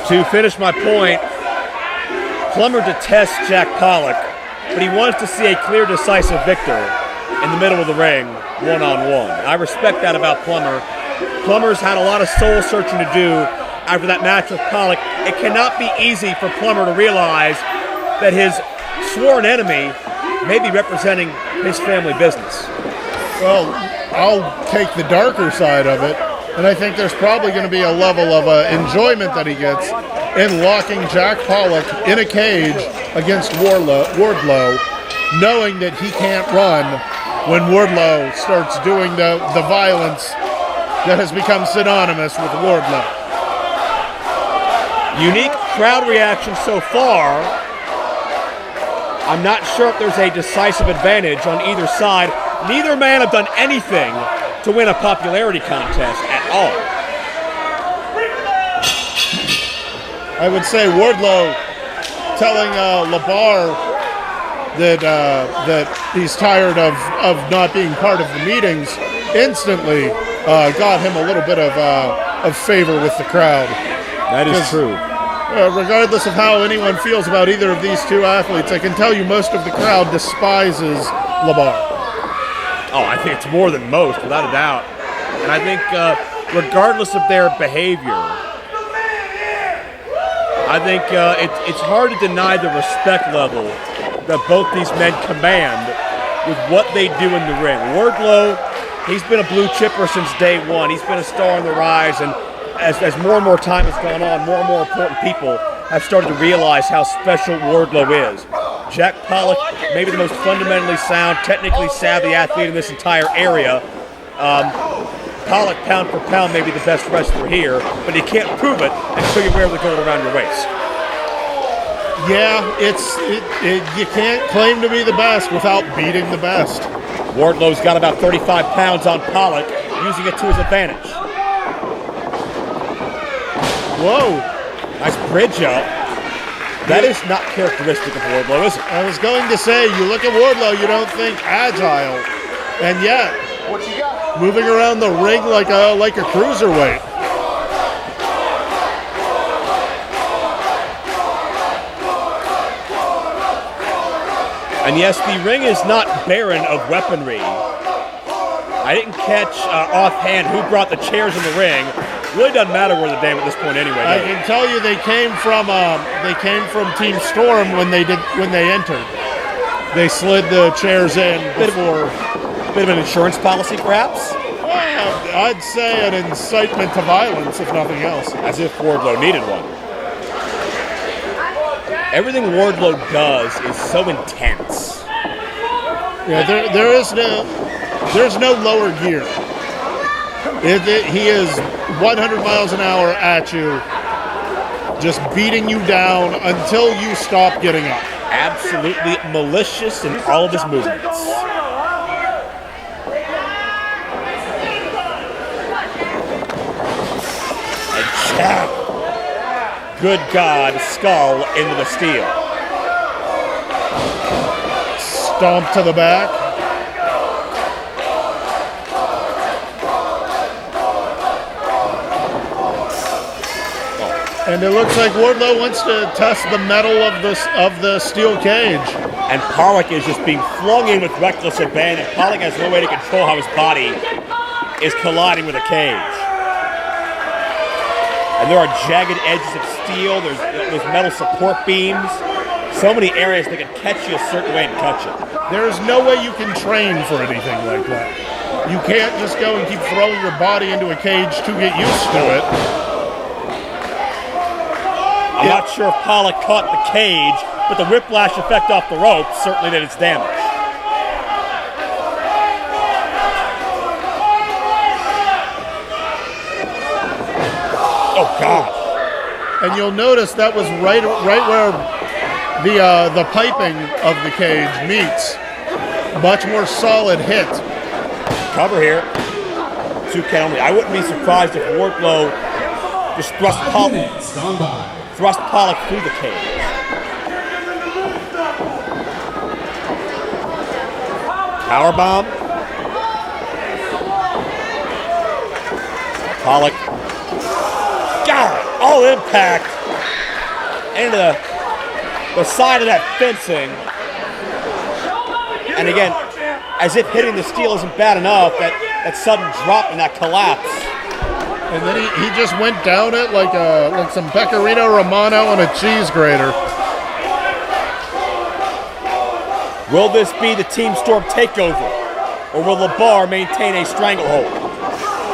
To finish my point, Plummer detests Jack Pollock, but he wants to see a clear, decisive victor in the middle of the ring, one-on-one. I respect that about Plummer. Plummer's had a lot of soul-searching to do after that match with Pollock. It cannot be easy for Plummer to realize that his sworn enemy may be representing his family business. Well, I'll take the darker side of it, and I think there's probably going to be a level of enjoyment that he gets in locking Jack Pollock in a cage against Wardlow, knowing that he can't run when Wardlow starts doing the violence that has become synonymous with Wardlow. Unique crowd reaction so far. I'm not sure if there's a decisive advantage on either side. Neither man have done anything to win a popularity contest at all. I would say Wardlow telling LeBar that he's tired of not being part of the meetings instantly got him a little bit of favor with the crowd. That is true. Regardless of how anyone feels about either of these two athletes, I can tell you most of the crowd despises LeBar. Oh, I think it's more than most, without a doubt. And I think regardless of their behavior, I think it's hard to deny the respect level that both these men command with what they do in the ring. Wardlow, he's been a blue chipper since day one. He's been a star on the rise, and as more and more time has gone on, more and more important people have started to realize how special Wardlow is. Jack Pollock, maybe the most fundamentally sound, technically savvy athlete in this entire area. Pollock, pound for pound, may be the best wrestler here, but you can't prove it until you wear the gold around your waist. Yeah, you can't claim to be the best without beating the best. Wardlow's got about 35 pounds on Pollock, using it to his advantage. Whoa. Nice bridge up. That is not characteristic of Wardlow, is it? I was going to say, you look at Wardlow, you don't think agile, and yet moving around the ring like a cruiserweight. And yes, the ring is not barren of weaponry. I didn't catch offhand who brought the chairs in the ring. Really doesn't matter where the damn at this point anyway. I can tell you they came from Team Storm when they entered. They slid the chairs in before. Bit of an insurance policy, perhaps? Well, I'd say an incitement to violence, if nothing else. As if Wardlow needed one. Everything Wardlow does is so intense. Yeah, there's no lower gear. He is 100 miles an hour at you, just beating you down until you stop getting up. Absolutely malicious in all of his movements. And Jack, good God, skull into the steel. Stomp to the back. And it looks like Wardlow wants to test the metal of the steel cage. And Pollock is just being flung in with reckless abandon. Pollock has no way to control how his body is colliding with a cage. And there are jagged edges of steel. There's metal support beams. So many areas that can catch you a certain way and touch it. There's no way you can train for anything like that. You can't just go and keep throwing your body into a cage to get used to it. I'm not sure if Pollock caught the cage, but the whiplash effect off the rope certainly did its damage. Oh, God. And you'll notice that was right where the piping of the cage meets. Much more solid hit. Cover here. 2 count only. I wouldn't be surprised if Wardlow just thrust Pollock through the cage. Powerbomb. Pollock. God, all impact into the side of that fencing. And again, as if hitting the steel isn't bad enough, that sudden drop and that collapse. And then he just went down it like some Pecorino Romano on a cheese grater. Will this be the Team Storm takeover, or will the bar maintain a stranglehold?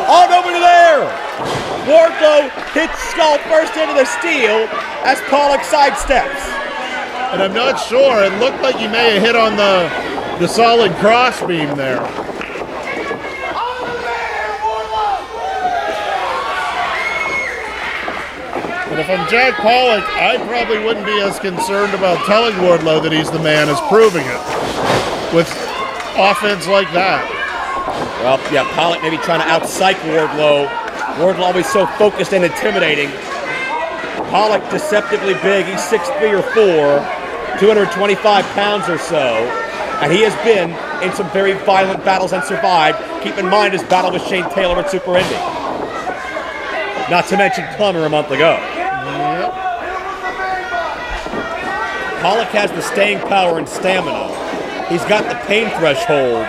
On over to there! Wardlow hits skull first into the steel as Pollock sidesteps. And I'm not sure. It looked like he may have hit on the solid crossbeam there. And if I'm Jack Pollock, I probably wouldn't be as concerned about telling Wardlow that he's the man as proving it with offense like that. Well, yeah, Pollock maybe trying to out-psych Wardlow. Wardlow always so focused and intimidating. Pollock deceptively big. He's 6'3" or 4, 225 pounds or so. And he has been in some very violent battles and survived. Keep in mind his battle with Shane Taylor at Super Indy. Not to mention Plummer a month ago. Yep. Pollock has the staying power and stamina. He's got the pain threshold.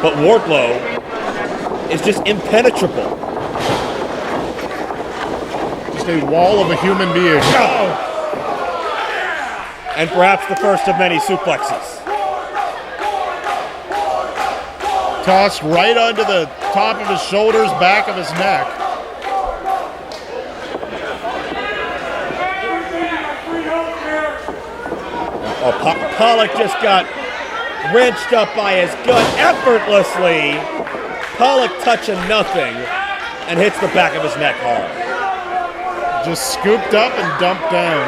But Wardlow is just impenetrable. Just a wall of a human being. Oh! And perhaps the first of many suplexes. Tossed right onto the top of his shoulders, back of his neck. Pollock just got wrenched up by his gun effortlessly. Pollock touching nothing and hits the back of his neck hard. Just scooped up and dumped down.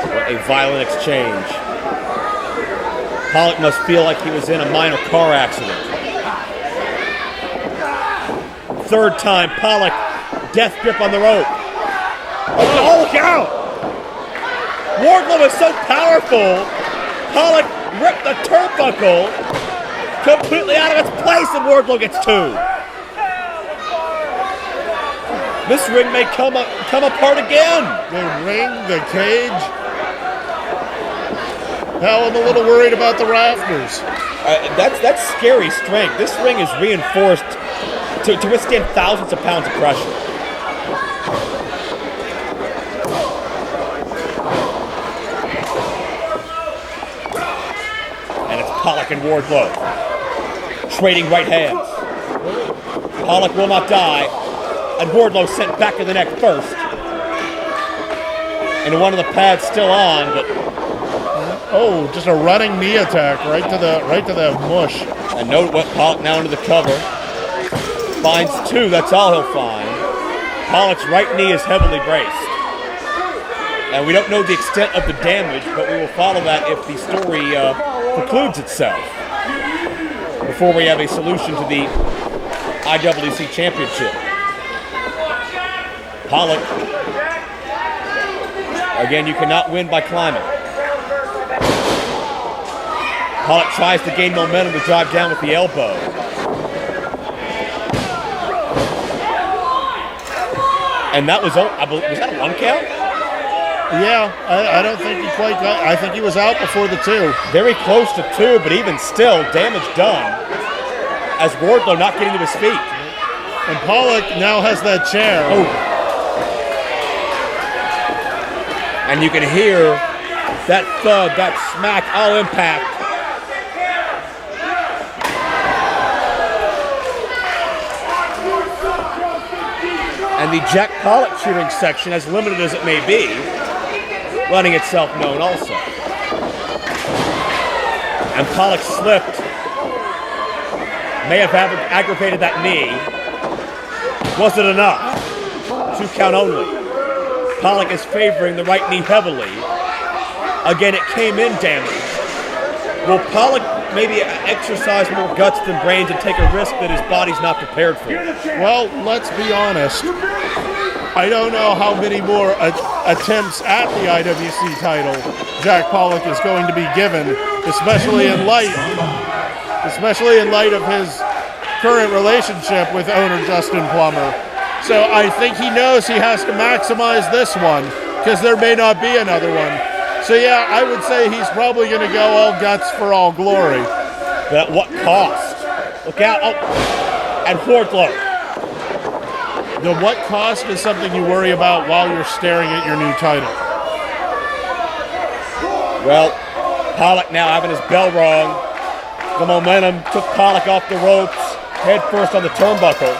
What a violent exchange. Pollock must feel like he was in a minor car accident. Third time, Pollock, death grip on the rope. Oh, look out! Wardlow is so powerful, Pollock ripped the turnbuckle completely out of its place and Wardlow gets 2. This ring may come apart again. The ring, the cage. Hell, I'm a little worried about the rafters. That's scary strength. This ring is reinforced to withstand thousands of pounds of pressure. Pollock and Wardlow trading right hands. Pollock will not die, and Wardlow sent back of the neck first. And one of the pads still on, but oh, just a running knee attack right to the mush. and note what Pollock now into the cover. Finds 2, that's all he'll find. Pollock's right knee is heavily braced. And we don't know the extent of the damage, but we will follow that if the story precludes itself before we have a solution to the IWC Championship. Pollock, again, you cannot win by climbing. Pollock tries to gain momentum to drive down with the elbow. And that was that a 1 count? Yeah, I don't think he quite got. I think he was out before the 2. Very close to 2, but even still, damage done as Wardlow not getting to his feet. And Pollock now has that chair. Oh. And you can hear that thud, that smack, all impact. And the Jack Pollock cheering section, as limited as it may be, letting itself known also. And Pollock slipped. May have aggravated that knee. Was it enough? 2 count only. Pollock is favoring the right knee heavily. Again, it came in damaged. Will Pollock maybe exercise more guts than brains and take a risk that his body's not prepared for? Well, let's be honest. I don't know how many more attempts at the IWC title Jack Pollock is going to be given, especially in light of his current relationship with owner Justin Plummer. So I think he knows he has to maximize this one because there may not be another one. So yeah, I would say he's probably going to go all guts for all glory. But at what cost? Look out. Oh, and Wardlow. The what cost is something you worry about while you're staring at your new title. Well, Pollock now having his bell rung. The momentum took Pollock off the ropes, head first on the turnbuckle.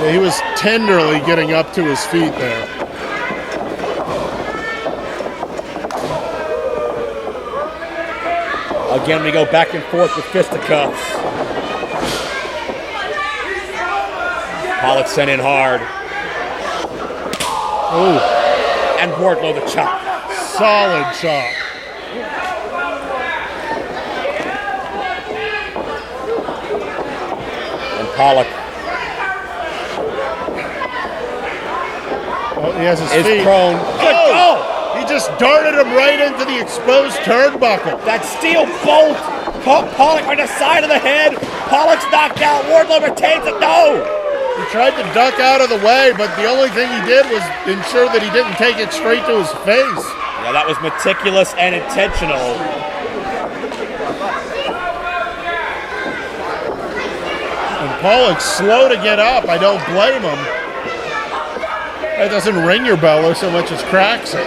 Yeah, he was tenderly getting up to his feet there. Again, we go back and forth with fisticuffs. Pollock sent in hard. Oh, And Wardlow the chop. solid chop. And Pollock He has his is feet. prone. Good. Oh! He just darted him right into the exposed turnbuckle. That steel bolt caught Pollock on the side of the head. Pollock's knocked out. Wardlow retains it. No! He tried to duck out of the way, but the only thing he did was ensure that he didn't take it straight to his face. Yeah, that was meticulous and intentional. And Pollock's slow to get up. I don't blame him. That doesn't ring your bell so much as cracks it.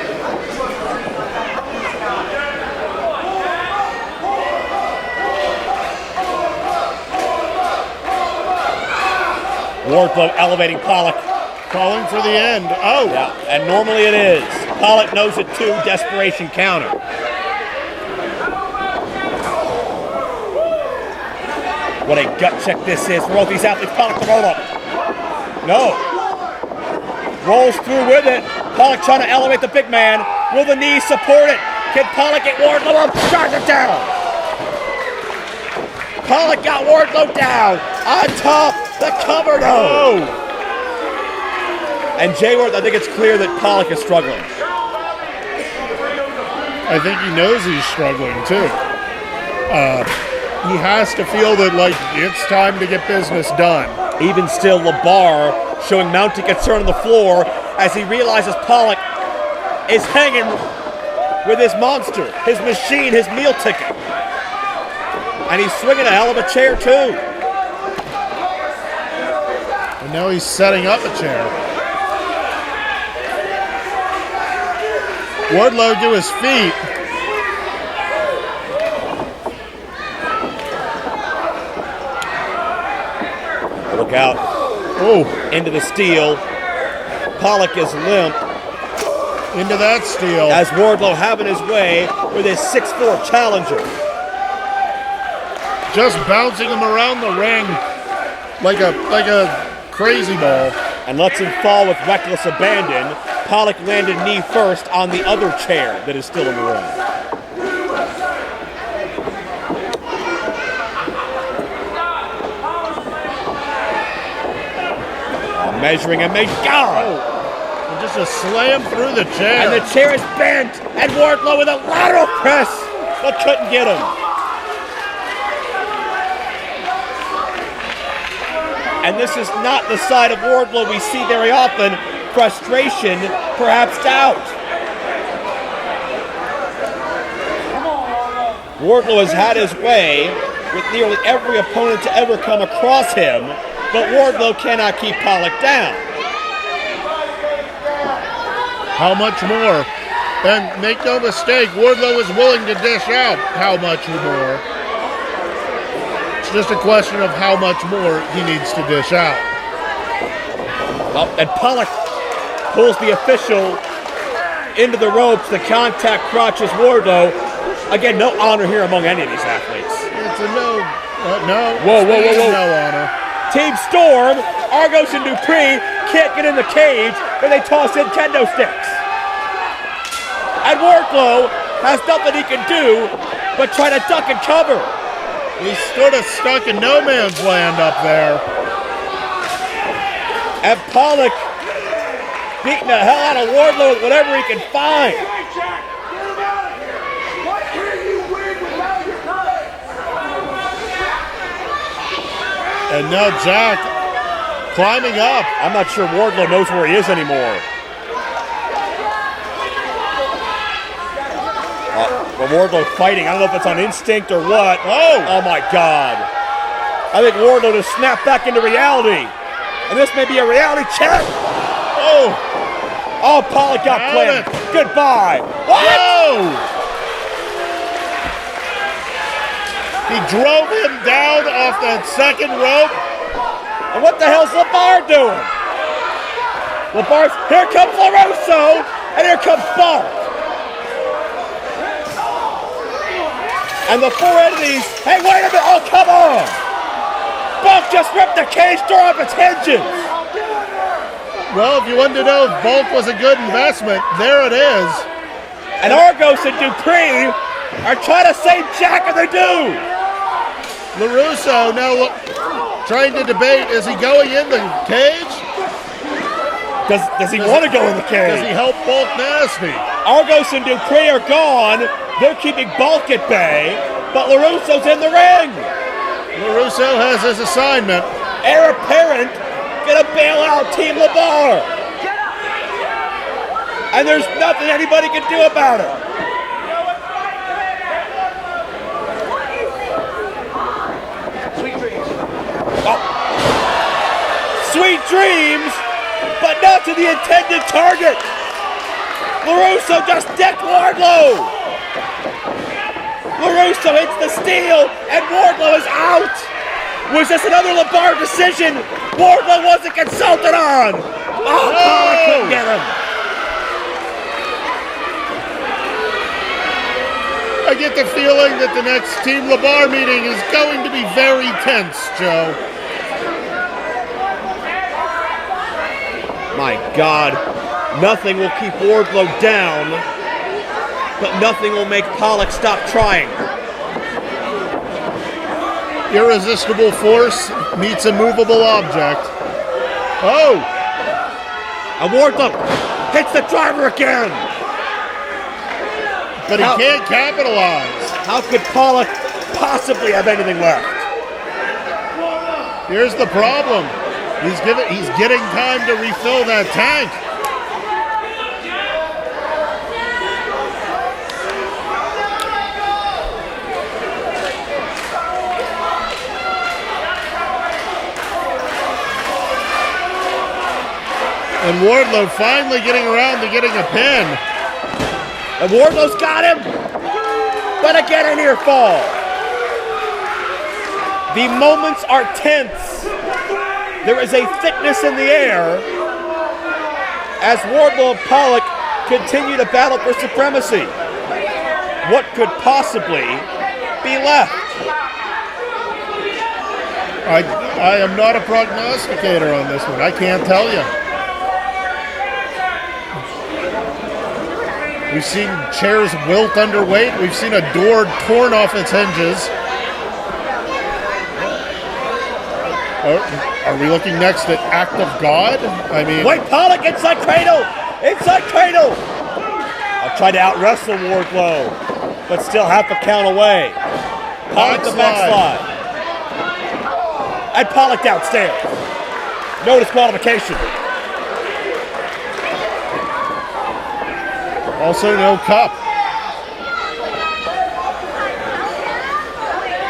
Wardlow elevating Pollock. Calling for the end. Oh, Yeah, and normally it is. Pollock knows it too. Desperation counter. What a gut check this is for both these athletes. Pollock the roll up. No. Rolls through with it. Pollock trying to elevate the big man. Will the knees support it? Can Pollock get Wardlow up? Charge it down. Pollock got Wardlow down. On top. The cover though. oh. And Jay Ward, I think it's clear that Pollock is struggling. I think he knows he's struggling too. He has to feel that, like, it's time to get business done. Even still, LeBar showing mounting concern on the floor as he realizes Pollock is hanging with his monster, his machine, his meal ticket. And he's swinging a hell of a chair too. And now he's setting up a chair. Wardlow to his feet. Look out. Oh, Into the steel. Pollock is limp into that steel. as Wardlow having his way with his 6'4" challenger. Just bouncing him around the ring like a crazy ball. And lets him fall with reckless abandon. Pollock landed knee first on the other chair that is still in the ring. Measuring and made. God! And just a slam through the chair. And the chair is bent. And Wardlow with a lateral press, but couldn't get him. And this is not the side of Wardlow we see very often. Frustration, perhaps doubt. Wardlow has had his way with nearly every opponent to ever come across him, but Wardlow cannot keep Pollock down. How much more? And make no mistake, Wardlow is willing to dish out how much more. It's just a question of how much more he needs to dish out. Well, and Pollock pulls the official into the ropes. The contact crotches Wardlow. Again, no honor here among any of these athletes. It's a no. No. Whoa, whoa, whoa, whoa. No honor. Team Storm, Argos and Dupree can't get in the cage, but they toss in kendo sticks. And Wardlow has nothing he can do but try to duck and cover. He stood us stuck in no man's land up there. And Pollock beating the hell out of Wardlow with whatever he can find. And now Jack climbing up. I'm not sure Wardlow knows where he is anymore. But Wardlow fighting. I don't know if it's on instinct or what. Oh my God. I think Wardlow just snapped back into reality. And this may be a reality check. Oh, Pollock got clamped. Goodbye. What? Whoa! He drove him down off that second rope. And what the hell's LeBar doing? Here comes LaRusso, and here comes Pollock. And the four entities, hey, wait a minute, oh, come on! Bulk just ripped the cage door off its hinges! Well, if you wanted to know if Bulk was a good investment, there it is. And Argos and Dupree are trying to save Jack, and they do! LaRusso now trying to debate, is he going in the cage? Does he want to go in the cage? Does he help Bulk Nasty? Argos and Dupree are gone. They're keeping Bulk at bay, but LaRusso's in the ring. LaRusso has his assignment. Heir apparent, gonna bail out Team LeBar. And there's nothing anybody can do about it. Sweet dreams, but not to the intended target. LaRusso just decked Wardlow. LaRusso hits the steel, and Wardlow is out. Was this another LeBar decision Wardlow wasn't consulted on? Oh, Pollock couldn't get him. I get the feeling that the next Team LeBar meeting is going to be very tense, Joe. My God, nothing will keep Wardlow down, but nothing will make Pollock stop trying. Irresistible force meets a movable object. Oh! And Wardlow hits the driver again. But he can't capitalize. How could Pollock possibly have anything left? Here's the problem. He's getting time to refill that tank. And Wardlow finally getting around to getting a pin. And Wardlow's got him. But again, a near fall. The moments are tense. There is a thickness in the air as Wardlow and Pollock continue to battle for supremacy. What could possibly be left? I am not a prognosticator on this one. I can't tell you. We've seen chairs wilt under weight. We've seen a door torn off its hinges. Are we looking next at Act of God? I mean... Wait, Pollock, inside cradle! Inside cradle! I'll try to out-wrestle Wardlow, but still half a count away. Pollock the backslide. And Pollock downstairs. No disqualification. Also no cup.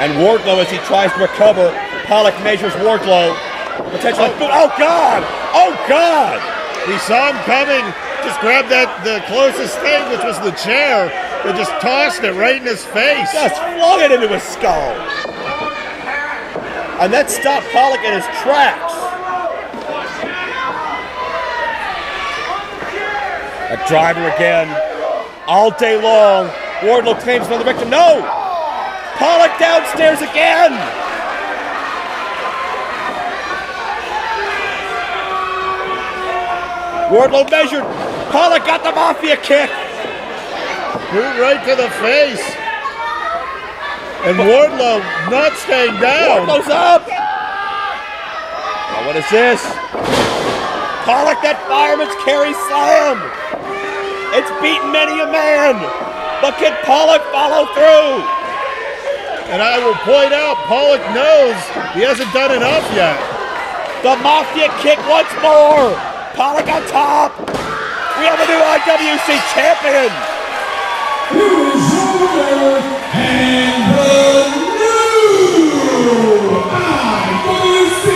And Wardlow, as he tries to recover, Pollock measures Wardlow. Potentially. Oh, God! Oh, God! We saw him coming. Just grabbed the closest thing, which was the chair, and just tossed it right in his face. Just flung it into his skull. And that stopped Pollock in his tracks. A driver again. All day long. Wardlow claims another victim. No! Pollock downstairs again! Wardlow measured. Pollock got the Mafia kick. Boot right to the face. And Wardlow not staying down. Wardlow's up. Now what is this? Pollock, that fireman's carry slam. It's beaten many a man. But can Pollock follow through? And I will point out, Pollock knows he hasn't done enough yet. The Mafia kick once more. Pollock on top. We have a new IWC champion. And the new IWC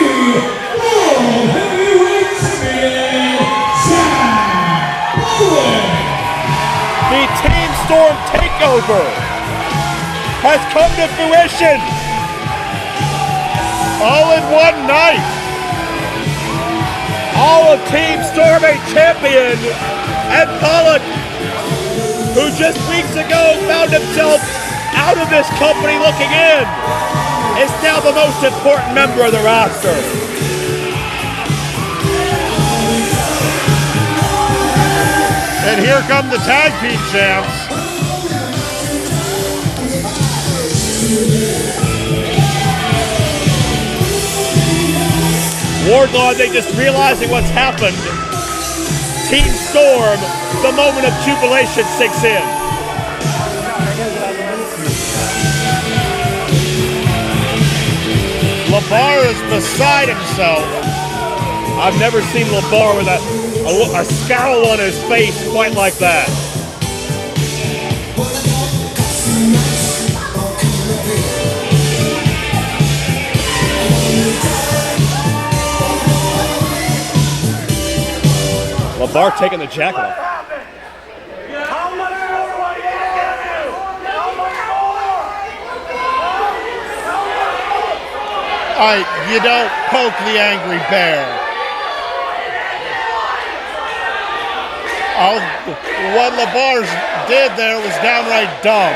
World Heavyweight Champion, Jack Pollock. The Team Storm takeover has come to fruition. All in one night. All of Team Storm a champion, and Pollock, who just weeks ago found himself out of this company looking in, is now the most important member of the roster. And here come the tag team champs. Wardlow, I think, just realizing what's happened. Team Storm, the moment of jubilation sinks in. LeBar is beside himself. I've never seen LeBar with a scowl on his face quite like that. LeBar taking the jacket off. You don't poke the angry bear. What LeBar did there was downright dumb.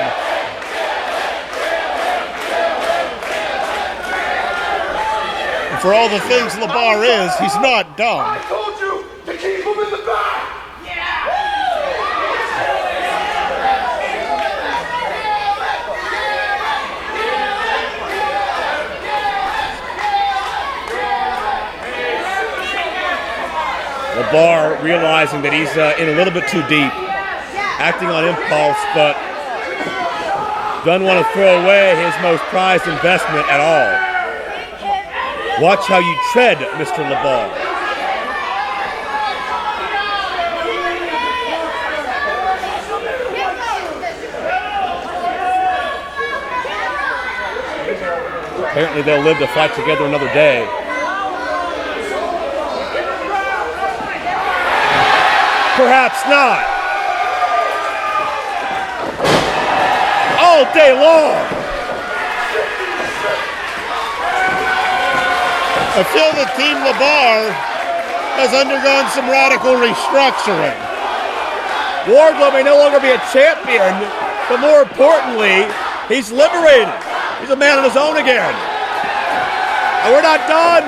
And for all the things LeBar is, he's not dumb. I told you to keep him in the back! LeBar realizing that he's in a little bit too deep, acting on impulse, but doesn't want to throw away his most prized investment at all. Watch how you tread, Mr. LeBar. Apparently they'll live to fight together another day. Perhaps not. All day long. I feel that Team LeBar has undergone some radical restructuring. Wardlow may no longer be a champion, but more importantly, he's liberated. He's a man on his own again. And we're not done.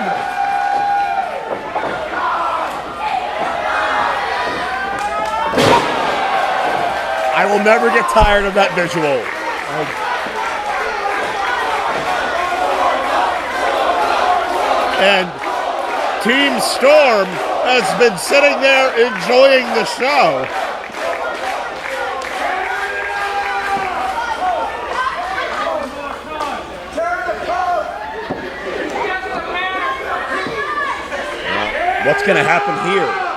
I will never get tired of that visual. And Team Storm has been sitting there enjoying the show. What's going to happen here?